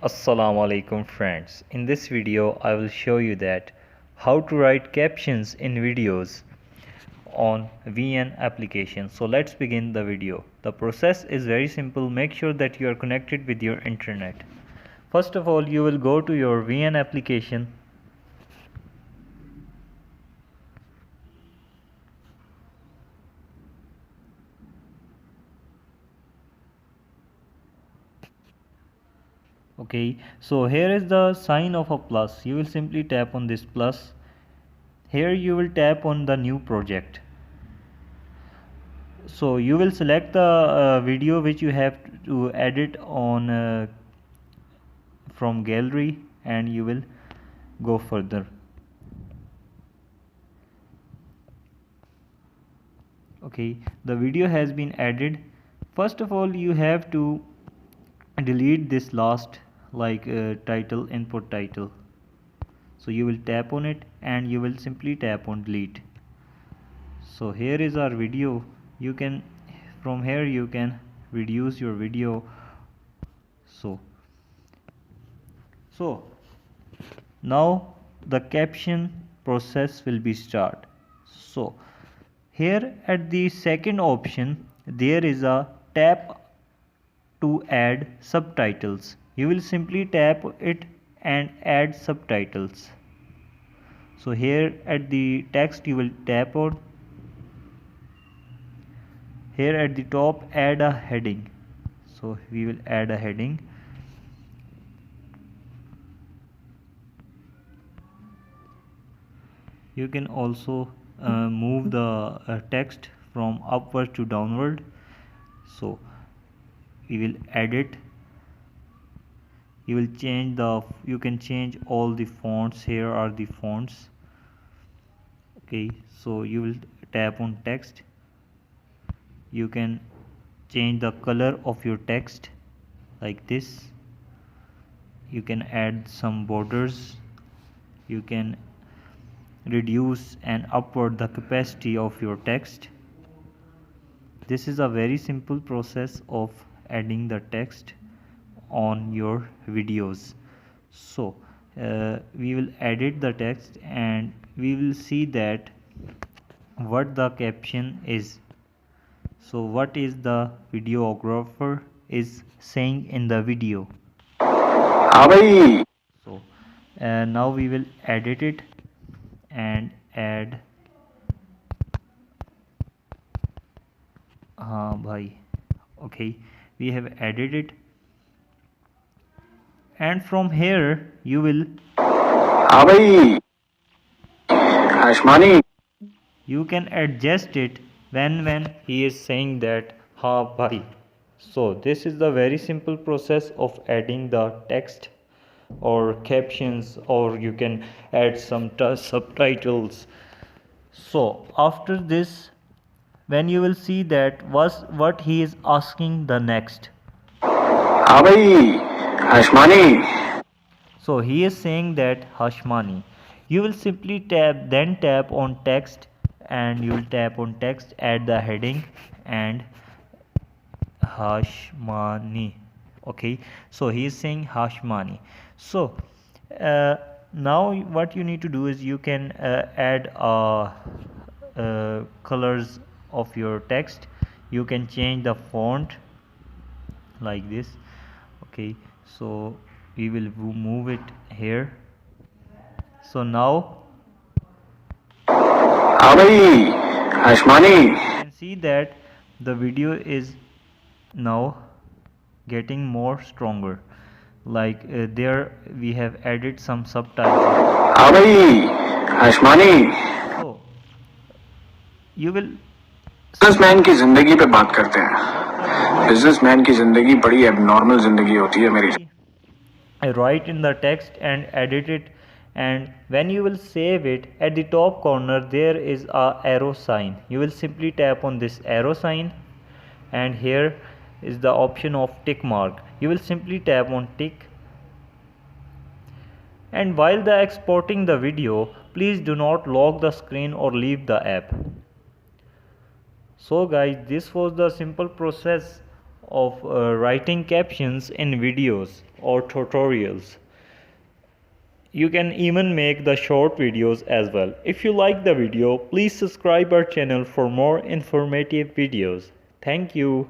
Assalamu alaikum friends. In this video I will show you that how to write captions in videos on VN application. So let's begin the video. The process is very simple. Make sure that you are connected with your internet. First of all, you will go to your VN application. Okay, so here is the sign of a plus. You will simply tap on this plus. Here you will tap on the new project. So you will select the video which you have to edit on from gallery, and you will go further. Okay, the video has been added. First of all, you have to delete this last title, input title. So you will tap on it and you will simply tap on delete. So here is our video. You can, from here you can reduce your video. So now the caption process will be start. So here at the second option there is a tap to add subtitles. You will simply tap it and add subtitles. So here at the text you will tap on. Here at the top add a heading. So we will add a heading. You can also move the text from upward to downward. So we will edit. You can change all the fonts. Here are the fonts. Okay, so you will tap on text. You can change the color of your text like this. You can add some borders. You can reduce and upward the capacity of your text. This is a very simple process of adding the text on your videos. So we will edit the text and we will see that what the caption is. So what is the videographer is saying in the video. So now we will edit it and add okay, we have added it, and from here you will you can adjust it when he is saying that ha bhai. So this is the very simple process of adding the text or captions, or you can add some subtitles. So after this, when you will see that was what he is asking the next. So he is saying that Hashmani. You will simply tap on text, and you will tap on text, add the heading and Hashmani. Okay, so he is saying Hashmani. So now what you need to do is you can add colors of your text. You can change the font like this. Okay, so we will move it here. So now you can see that the video is now getting more stronger. There we have added some subtitles. So you will businessman की जिंदगी पे बात करते हैं. Businessman की जिंदगी बड़ी abnormal जिंदगी होती है मेरी. write in the text and edit it, and when you will save it, at the top corner there is a arrow sign. You will simply tap on this arrow sign, and here is the option of tick mark. You will simply tap on tick, and while the exporting the video, please do not lock the screen or leave the app. So guys, this was the simple process of writing captions in videos or tutorials. You can even make the short videos as well. If you like the video, please subscribe our channel for more informative videos. Thank you.